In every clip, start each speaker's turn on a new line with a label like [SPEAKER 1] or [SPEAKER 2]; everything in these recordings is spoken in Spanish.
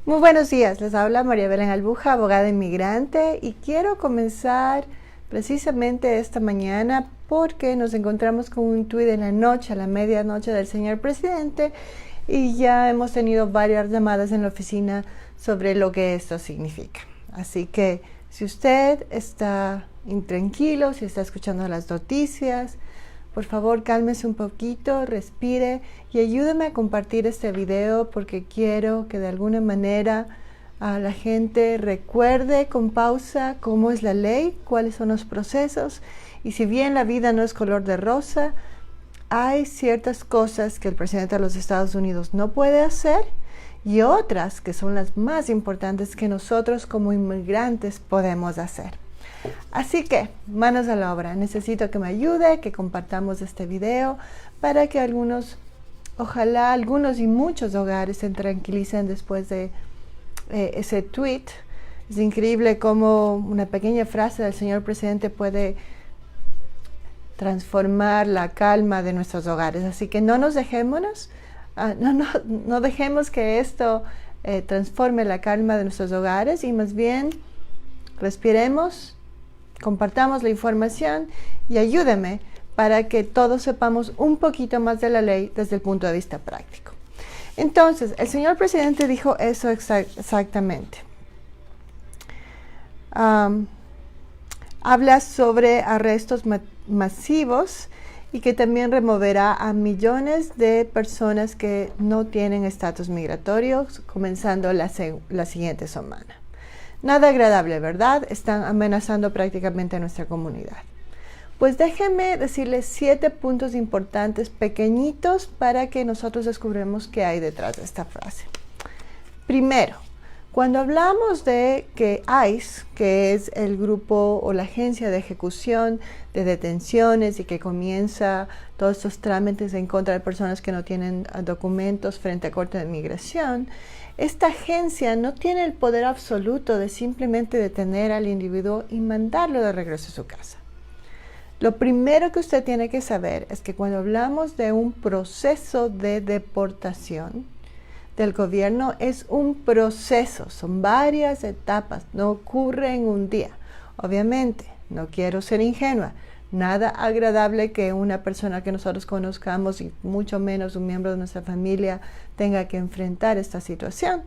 [SPEAKER 1] Muy buenos días, les habla María Belén Albuja, abogada inmigrante, y quiero comenzar precisamente esta mañana porque nos encontramos con un tuit en la noche, a la medianoche del señor presidente, y ya hemos tenido varias llamadas en la oficina sobre lo que esto significa. Así que si usted está intranquilo, si está escuchando las noticias, por favor, cálmese un poquito, respire y ayúdeme a compartir este video porque quiero que de alguna manera la gente recuerde con pausa cómo es la ley, cuáles son los procesos. Y si bien la vida no es color de rosa, hay ciertas cosas que el presidente de los Estados Unidos no puede hacer y otras que son las más importantes que nosotros como inmigrantes podemos hacer. Así que, manos a la obra. Necesito que me ayude, que compartamos este video para que ojalá algunos y muchos hogares se tranquilicen después de ese tweet. Es increíble cómo una pequeña frase del señor presidente puede transformar la calma de nuestros hogares. Así que no dejemos que esto transforme la calma de nuestros hogares y más bien respiremos, compartamos la información y ayúdeme para que todos sepamos un poquito más de la ley desde el punto de vista práctico. Entonces, el señor presidente dijo eso exactamente. Habla sobre arrestos masivos y que también removerá a millones de personas que no tienen estatus migratorio, comenzando la siguiente semana. Nada agradable, ¿verdad? Están amenazando prácticamente a nuestra comunidad. Pues déjenme decirles 7 puntos importantes, pequeñitos, para que nosotros descubramos qué hay detrás de esta frase. Primero, cuando hablamos de que ICE, que es el grupo o la agencia de ejecución de detenciones y que comienza todos estos trámites en contra de personas que no tienen documentos frente a Corte de Migración, esta agencia no tiene el poder absoluto de simplemente detener al individuo y mandarlo de regreso a su casa. Lo primero que usted tiene que saber es que cuando hablamos de un proceso de deportación del gobierno, es un proceso, son varias etapas, no ocurre en un día. Obviamente, no quiero ser ingenua, nada agradable que una persona que nosotros conozcamos y mucho menos un miembro de nuestra familia tenga que enfrentar esta situación.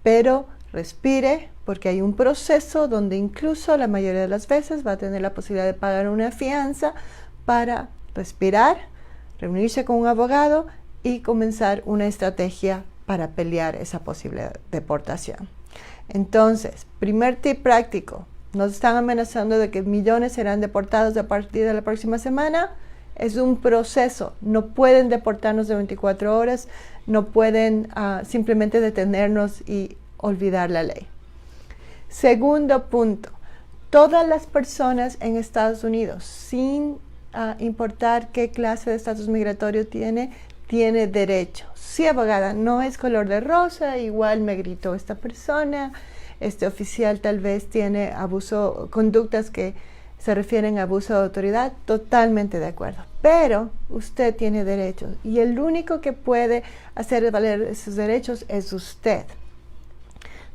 [SPEAKER 1] Pero respire porque hay un proceso donde incluso la mayoría de las veces va a tener la posibilidad de pagar una fianza para respirar, reunirse con un abogado y comenzar una estrategia para pelear esa posible deportación. Entonces, primer tip práctico. Nos están amenazando de que millones serán deportados a partir de la próxima semana. Es un proceso. No pueden deportarnos de 24 horas. No pueden simplemente detenernos y olvidar la ley. Segundo punto. Todas las personas en Estados Unidos, sin importar qué clase de estatus migratorio tiene derecho. Sí, abogada, no es color de rosa. Igual me gritó esta persona. Este oficial tal vez tiene conductas que se refieren a abuso de autoridad, totalmente de acuerdo. Pero usted tiene derechos y el único que puede hacer valer esos derechos es usted.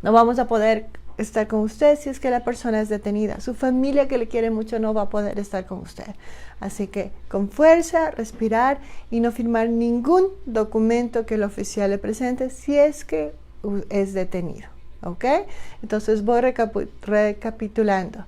[SPEAKER 1] No vamos a poder estar con usted si es que la persona es detenida. Su familia que le quiere mucho no va a poder estar con usted. Así que con fuerza, respirar y no firmar ningún documento que el oficial le presente si es que es detenido. ¿Ok? Entonces voy recapitulando.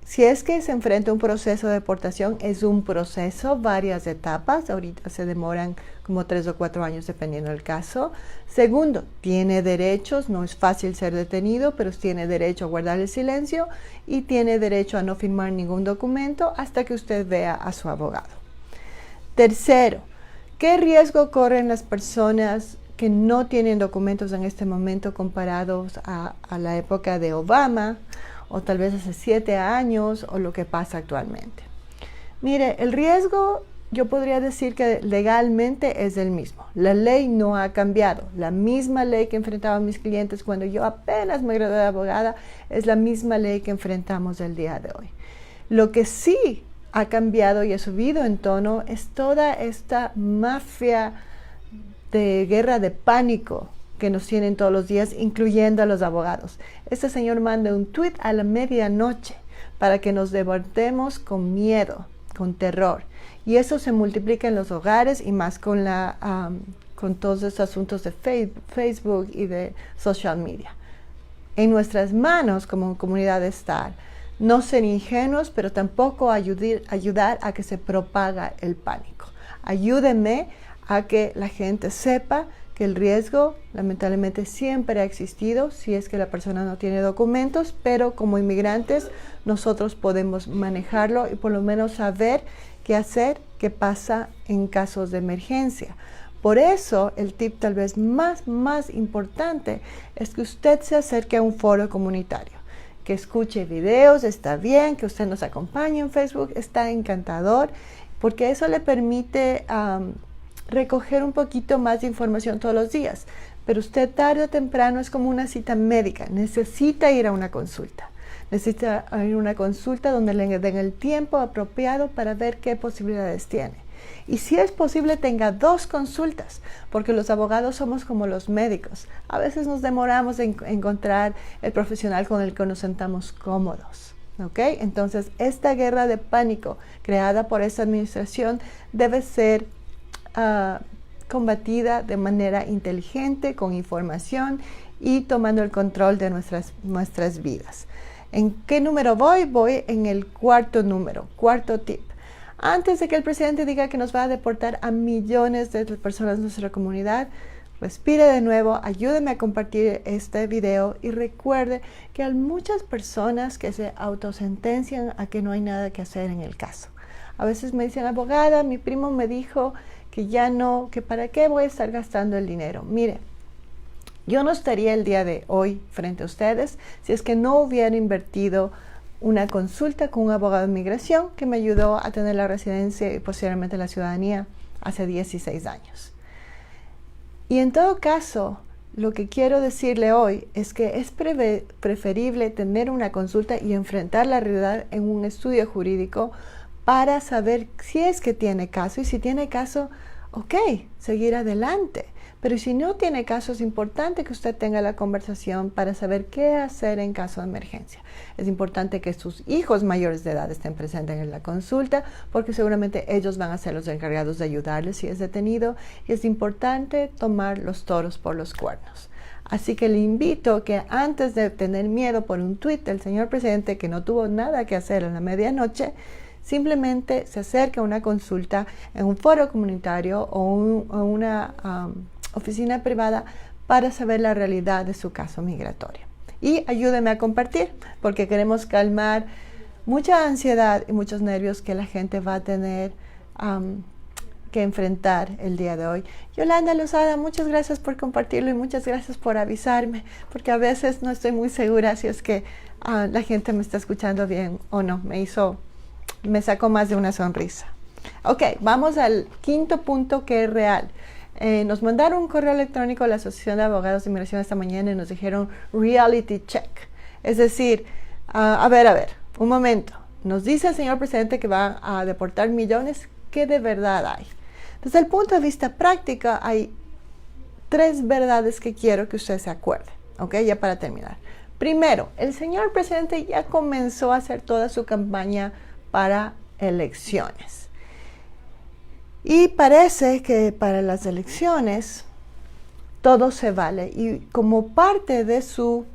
[SPEAKER 1] Si es que se enfrenta a un proceso de deportación, es un proceso, varias etapas. Ahorita se demoran como 3 o 4 años dependiendo del caso. Segundo, tiene derechos. No es fácil ser detenido, pero tiene derecho a guardar el silencio y tiene derecho a no firmar ningún documento hasta que usted vea a su abogado. Tercero, ¿qué riesgo corren las personas que no tienen documentos en este momento comparados a la época de Obama o tal vez hace 7 años o lo que pasa actualmente? Mire, el riesgo yo podría decir que legalmente es el mismo. La ley no ha cambiado. La misma ley que enfrentaban mis clientes cuando yo apenas me gradué de abogada es la misma ley que enfrentamos el día de hoy. Lo que sí ha cambiado y ha subido en tono es toda esta mafia de guerra de pánico que nos tienen todos los días, incluyendo a los abogados. Este señor manda un tweet a la medianoche para que nos devoremos con miedo, con terror. Y eso se multiplica en los hogares y más con todos estos asuntos de Facebook y de social media. En nuestras manos como comunidad está no ser ingenuos, pero tampoco ayudar a que se propaga el pánico. Ayúdenme a que la gente sepa que el riesgo lamentablemente siempre ha existido si es que la persona no tiene documentos, pero como inmigrantes nosotros podemos manejarlo y por lo menos saber qué hacer, qué pasa en casos de emergencia. Por eso el tip tal vez más importante es que usted se acerque a un foro comunitario, que escuche videos, está bien, que usted nos acompañe en Facebook, está encantador, porque eso le permite recoger un poquito más de información todos los días. Pero usted tarde o temprano es como una cita médica, necesita ir a una consulta. Necesita ir a una consulta donde le den el tiempo apropiado para ver qué posibilidades tiene. Y si es posible, tenga 2 consultas, porque los abogados somos como los médicos. A veces nos demoramos en encontrar el profesional con el que nos sentamos cómodos. ¿Okay? Entonces, esta guerra de pánico creada por esta administración debe ser combatida de manera inteligente, con información y tomando el control de nuestras vidas. ¿En qué número voy? Voy en el cuarto tip. Antes de que el presidente diga que nos va a deportar a millones de personas de nuestra comunidad, respire de nuevo, ayúdeme a compartir este video y recuerde que hay muchas personas que se autosentencian a que no hay nada que hacer en el caso. A veces me dicen, abogada, mi primo me dijo que ya no, que para qué voy a estar gastando el dinero. Mire, yo no estaría el día de hoy frente a ustedes si es que no hubiera invertido una consulta con un abogado de inmigración que me ayudó a tener la residencia y posteriormente la ciudadanía hace 16 años. Y en todo caso, lo que quiero decirle hoy es que es preferible tener una consulta y enfrentar la realidad en un estudio jurídico para saber si es que tiene caso, y si tiene caso, ok, seguir adelante. Pero si no tiene caso, es importante que usted tenga la conversación para saber qué hacer en caso de emergencia. Es importante que sus hijos mayores de edad estén presentes en la consulta, porque seguramente ellos van a ser los encargados de ayudarle si es detenido, y es importante tomar los toros por los cuernos. Así que le invito que antes de tener miedo por un tuit del señor presidente que no tuvo nada que hacer en la medianoche, simplemente se acerque a una consulta en un foro comunitario o una oficina privada para saber la realidad de su caso migratorio. Y ayúdeme a compartir, porque queremos calmar mucha ansiedad y muchos nervios que la gente va a tener que enfrentar el día de hoy. Yolanda Lozada, muchas gracias por compartirlo y muchas gracias por avisarme, porque a veces no estoy muy segura si es que la gente me está escuchando bien o no. Me sacó más de una sonrisa. Ok, vamos al quinto punto, que es real. Nos mandaron un correo electrónico a la Asociación de Abogados de Inmigración esta mañana y nos dijeron reality check. Es decir, a ver, un momento. Nos dice el señor presidente que va a deportar millones. ¿Qué de verdad hay? Desde el punto de vista práctico, hay 3 verdades que quiero que usted se acuerde. Ok, ya para terminar. Primero, el señor presidente ya comenzó a hacer toda su campaña para elecciones. Y parece que para las elecciones todo se vale. Y como parte de su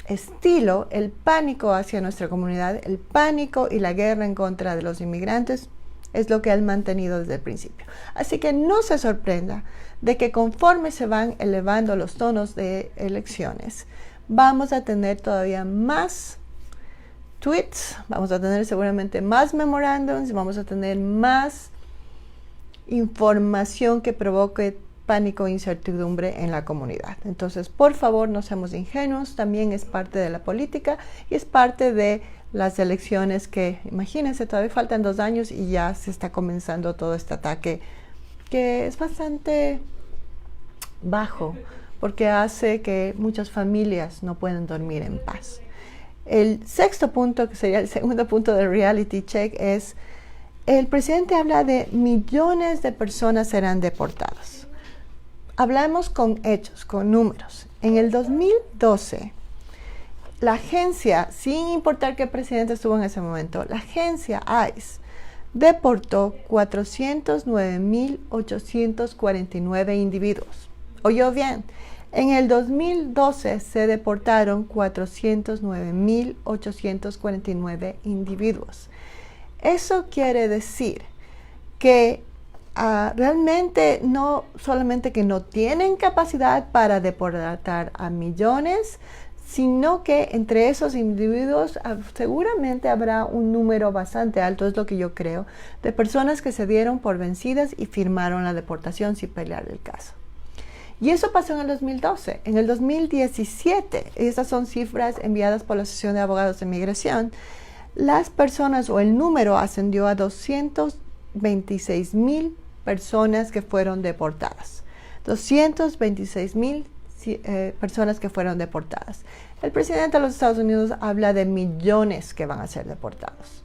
[SPEAKER 1] estilo, el pánico hacia nuestra comunidad, el pánico y la guerra en contra de los inmigrantes, es lo que han mantenido desde el principio. Así que no se sorprenda de que conforme se van elevando los tonos de elecciones, vamos a tener todavía más tweets, vamos a tener seguramente más memorándums, vamos a tener más información que provoque pánico e incertidumbre en la comunidad. Entonces, por favor, no seamos ingenuos, también es parte de la política y es parte de las elecciones que, imagínense, todavía faltan 2 años y ya se está comenzando todo este ataque que es bastante bajo, porque hace que muchas familias no puedan dormir en paz. El sexto punto, que sería el segundo punto del reality check, es el presidente habla de millones de personas serán deportadas. hablamos con hechos, con números. En el 2012, la agencia, sin importar qué presidente estuvo en ese momento, la agencia ICE deportó 409.849 individuos. ¿Oyó bien? En el 2012 se deportaron 409.849 individuos. Eso quiere decir que realmente no solamente que no tienen capacidad para deportar a millones, sino que entre esos individuos seguramente habrá un número bastante alto, es lo que yo creo, de personas que se dieron por vencidas y firmaron la deportación sin pelear el caso. Y eso pasó en el 2012. En el 2017, estas son cifras enviadas por la Asociación de Abogados de Migración, las personas o el número ascendió a 226,000 personas que fueron deportadas. 226,000 personas que fueron deportadas. El presidente de los Estados Unidos habla de millones que van a ser deportados.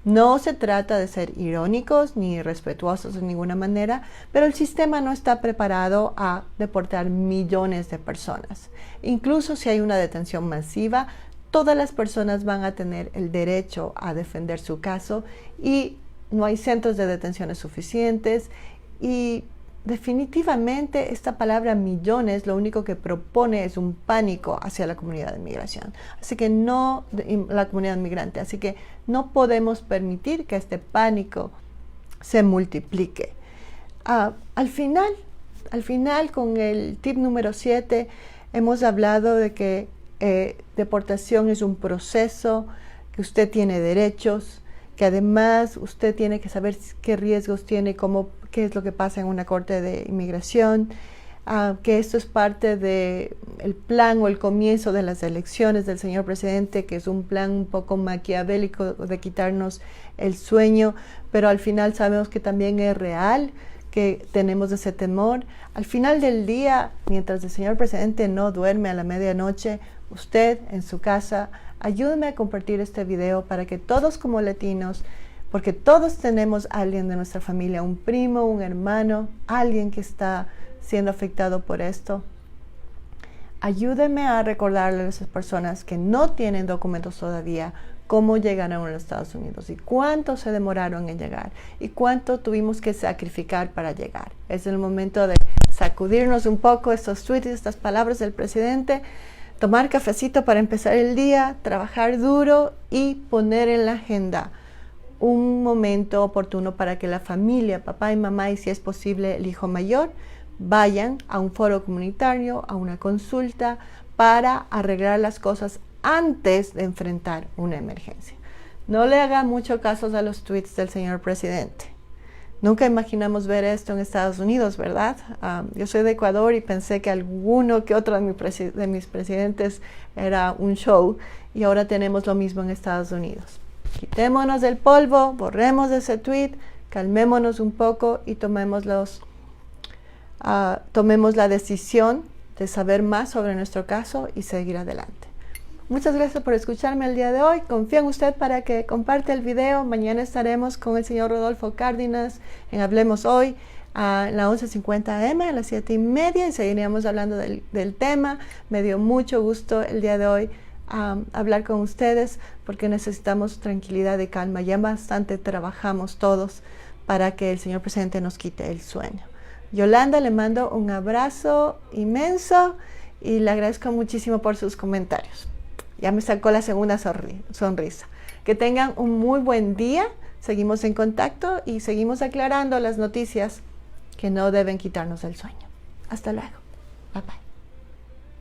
[SPEAKER 1] No se trata de ser irónicos ni irrespetuosos de ninguna manera, pero el sistema no está preparado a deportar millones de personas. Incluso si hay una detención masiva, todas las personas van a tener el derecho a defender su caso y no hay centros de detenciones suficientes y definitivamente esta palabra millones lo único que propone es un pánico hacia la comunidad de migración. Así que no, la comunidad migrante, así que no podemos permitir que este pánico se multiplique. Al final con el tip número 7 hemos hablado de que deportación es un proceso, que usted tiene derechos, que además usted tiene que saber qué riesgos tiene, qué es lo que pasa en una corte de inmigración, que esto es parte del plan o el comienzo de las elecciones del señor presidente, que es un plan un poco maquiavélico de quitarnos el sueño, pero al final sabemos que también es real, que tenemos ese temor. Al final del día, mientras el señor presidente no duerme a la medianoche, usted en su casa, ayúdeme a compartir este video para que todos como latinos, porque todos tenemos a alguien de nuestra familia, un primo, un hermano, alguien que está siendo afectado por esto. Ayúdeme a recordarle a esas personas que no tienen documentos todavía cómo llegaron a los Estados Unidos y cuánto se demoraron en llegar y cuánto tuvimos que sacrificar para llegar. Es el momento de sacudirnos un poco estos tweets, estas palabras del presidente, tomar cafecito para empezar el día, trabajar duro y poner en la agenda un momento oportuno para que la familia, papá y mamá, y si es posible el hijo mayor, vayan a un foro comunitario, a una consulta para arreglar las cosas antes de enfrentar una emergencia. No le haga mucho caso a los tweets del señor presidente. Nunca imaginamos ver esto en Estados Unidos, ¿verdad? Yo soy de Ecuador y pensé que alguno que otro de mis presidentes era un show y ahora tenemos lo mismo en Estados Unidos. Quitémonos del polvo, borremos ese tweet, calmémonos un poco y tomemos la decisión de saber más sobre nuestro caso y seguir adelante. Muchas gracias por escucharme el día de hoy. Confío en usted para que comparte el video. Mañana estaremos con el señor Rodolfo Cárdenas en Hablemos Hoy a las 11:50 AM, a las 7:30, y seguiremos hablando del tema. Me dio mucho gusto el día de hoy hablar con ustedes porque necesitamos tranquilidad y calma. Ya bastante trabajamos todos para que el señor presidente nos quite el sueño. Yolanda, le mando un abrazo inmenso y le agradezco muchísimo por sus comentarios. Ya me sacó la segunda sonrisa. Que tengan un muy buen día. Seguimos en contacto y seguimos aclarando las noticias que no deben quitarnos el sueño. Hasta luego. Bye bye.